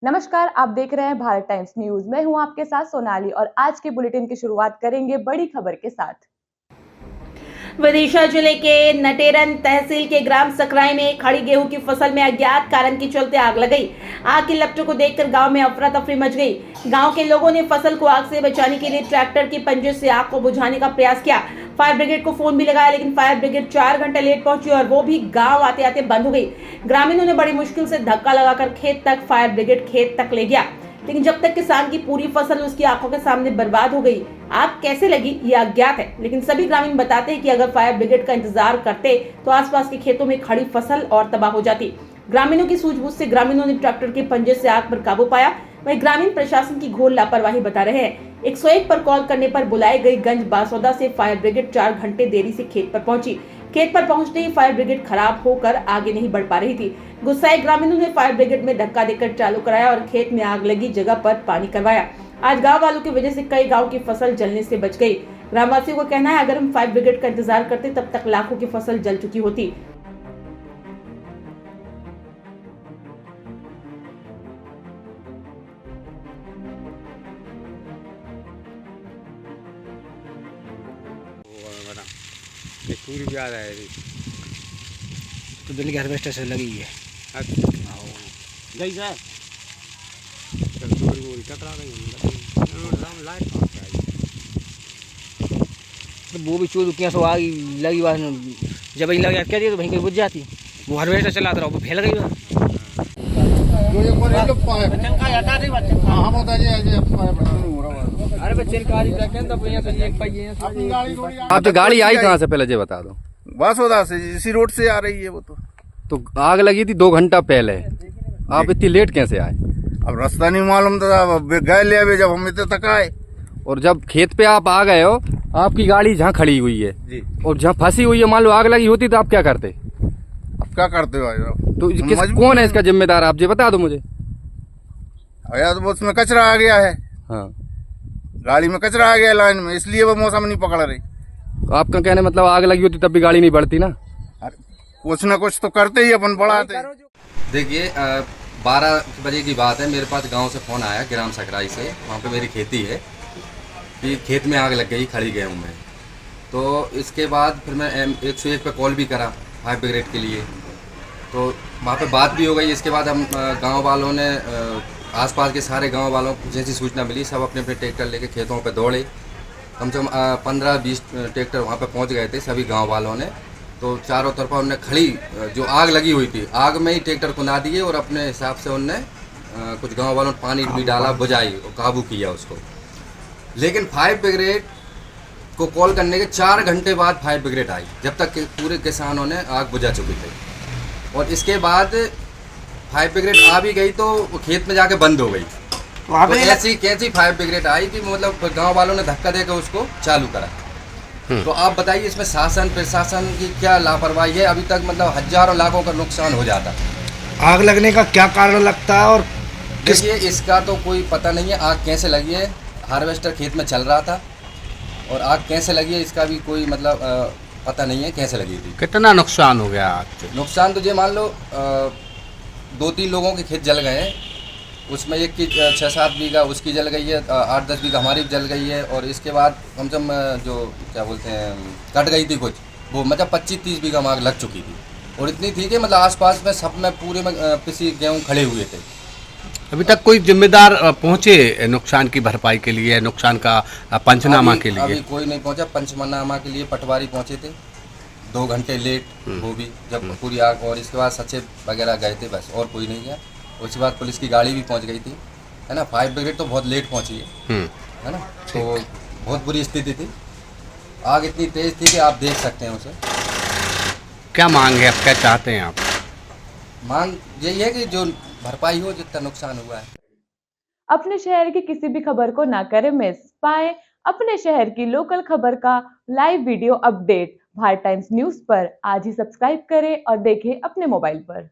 नमस्कार, आप देख रहे हैं भारत टाइम्स न्यूज। मैं हूं आपके साथ सोनाली और आज के बुलेटिन की शुरुआत करेंगे बड़ी खबर के साथ। विदिशा जिले के नटेरन तहसील के ग्राम सकराई में खड़ी गेहूं की फसल में अज्ञात कारण के चलते आग लग गई। आग की लपटों को देखकर गांव में अफरा तफरी मच गई। गांव के लोगों ने फसल को आग से बचाने के लिए ट्रैक्टर के पंजे से आग को बुझाने का प्रयास किया। फायर ब्रिगेड को फोन भी लगाया, लेकिन फायर ब्रिगेड 4 घंटे लेट पहुंची और वो भी गांव आते आते बंद हो गई। ग्रामीणों ने बड़ी मुश्किल से धक्का लगाकर खेत तक फायर ब्रिगेड खेत तक ले गया, लेकिन जब तक किसान की पूरी फसल उसकी आंखों के सामने बर्बाद हो गई। आग कैसे लगी ये अज्ञात है, लेकिन सभी ग्रामीण बताते हैं कि अगर फायर ब्रिगेड का इंतजार करते तो आसपास के खेतों में खड़ी फसल और तबाह हो जाती। ग्रामीणों की सूझबूझ से ग्रामीणों ने ट्रैक्टर के पंजे से आग पर काबू पाया। वहीं ग्रामीण प्रशासन की घोर लापरवाही बता रहे हैं। 101 पर कॉल करने पर बुलाई गई गंज बासौदा से फायर ब्रिगेड 4 घंटे देरी से खेत पर पहुंची। खेत पर पहुंचते ही फायर ब्रिगेड खराब होकर आगे नहीं बढ़ पा रही थी। गुस्साए ग्रामीणों ने फायर ब्रिगेड में धक्का देकर चालू कराया और खेत में आग लगी जगह पर पानी करवाया। आज गांव वालों की वजह से कई गांव की फसल जलने से बच गई। ग्रामवासियों का कहना है, अगर हम फायर ब्रिगेड का इंतजार करते तब तक लाखों की फसल जल चुकी होती। पूरी भी आ रहा है तो दिल्ली के हार्वेस्टर से लगी है। अच्छा गई सर टकरा गई लाइट तो वो भी चोर क्या सो आगी लगी बात जब ही लग क्या दिया तो वहीं कहीं बुझ जाती। वो हार्वेस्टर चलाता रहा वो फैल गई बात। आप तो गाड़ी आई कहाँ से पहले ये बता दो। बासोदा से, इसी रोड से आ रही है वो तो आग लगी थी 2 घंटा पहले, आप इतनी लेट कैसे आए? अब रास्ता नहीं मालूम था, गए ले अभी जब हम इतने तक आए। और जब खेत पे आप आ गए हो, आपकी गाड़ी जहाँ खड़ी हुई है जी और जहाँ फंसी हुई है, मान लो आग लगी होती तो आप क्या करते? अब क्या करते हो भाई? तो कौन है इसका जिम्मेदार, आप ये बता दो मुझे। या तो उसमें कचरा आ गया है। हाँ, गाड़ी में कचरा आ गया लाइन में, इसलिए वो मौसम नहीं पकड़ रही। तो आपका कहने मतलब आग लगी होती तब भी गाड़ी नहीं बढ़ती ना? कुछ ना कुछ तो करते ही अपन बढ़ाते। देखिए 12 बजे की बात है, मेरे पास गांव से फ़ोन आया ग्राम सकराई से, वहाँ पे मेरी खेती है, कि खेत में आग लग गई खड़ी गेहूँ में। तो इसके बाद फिर मैं 101 पे कॉल भी करा फायर ब्रिगेड के लिए, तो वहाँ पे बात भी हो गई। इसके बाद हम गांव वालों ने आसपास के सारे गांव वालों को जैसी सूचना मिली, सब अपने अपने ट्रैक्टर लेके खेतों पे दौड़े। कम से कम 15-20 ट्रैक्टर वहाँ पे पहुँच गए थे सभी गांव वालों ने। तो चारों तरफा उनने खड़ी जो आग लगी हुई थी, आग में ही ट्रैक्टर कुंदा दिए और अपने हिसाब से उनने कुछ गांव वालों ने पानी भी डाला, बुझाई और काबू किया उसको। लेकिन फायर ब्रिगेड को कॉल करने के 4 घंटे बाद फायर ब्रिगेड आई, जब तक कि पूरे किसानों ने आग बुझा चुकी थी। और इसके बाद फायर ब्रिगेड आ भी गई तो खेत में जाके बंद हो गई। तो ऐसी कैसी फायर ब्रिगेड आई कि मतलब गांव वालों ने धक्का देकर उसको चालू करा। तो आप बताइए इसमें शासन प्रशासन की क्या लापरवाही है? अभी तक मतलब हजारों लाखों का नुकसान हो जाता। आग लगने का क्या कारण लगता है? और देखिए इसका तो कोई पता नहीं है, आग कैसे लगी है। हार्वेस्टर खेत में चल रहा था और आग कैसे लगी है इसका भी कोई मतलब पता नहीं है कैसे लगी थी। कितना नुकसान हो गया आग से? नुकसान तो ये मान लो 2-3 लोगों के खेत जल गए हैं, उसमें एक की 6-7 बीघा उसकी जल गई है, 8-10 बीघा हमारी जल गई है। और इसके बाद कम से कम जो क्या बोलते हैं कट गई थी कुछ, वो मतलब 25-30 बीघा में आग लग चुकी थी। और इतनी थी कि मतलब आसपास में सब में पूरे में पिसी गेहूँ खड़े हुए थे। अभी तक कोई जिम्मेदार पहुंचे नुकसान की भरपाई के लिए, नुकसान का पंचनामा के लिए? अभी कोई नहीं पहुंचा। पंचनामा के लिए पटवारी पहुंचे थे 2 घंटे लेट, वो भी जब पूरी आग। और इसके बाद सचिव वगैरह गए थे, बस और कोई नहीं गया। उसके बाद पुलिस की गाड़ी भी पहुंच गई थी, है ना। फायर ब्रिगेड तो बहुत लेट पहुंची है ना। तो बहुत बुरी स्थिति थी, आग इतनी तेज थी कि आप देख सकते हैं उसे। क्या मांग है, आप क्या चाहते हैं? आप मांग यही है कि जो भरपाई हो जितना नुकसान हुआ है। अपने शहर की किसी भी खबर को ना करें मिस। पाएं अपने शहर की लोकल खबर का live video update Bharat times news पर। आज ही सब्सक्राइब करें और देखें अपने मोबाइल पर।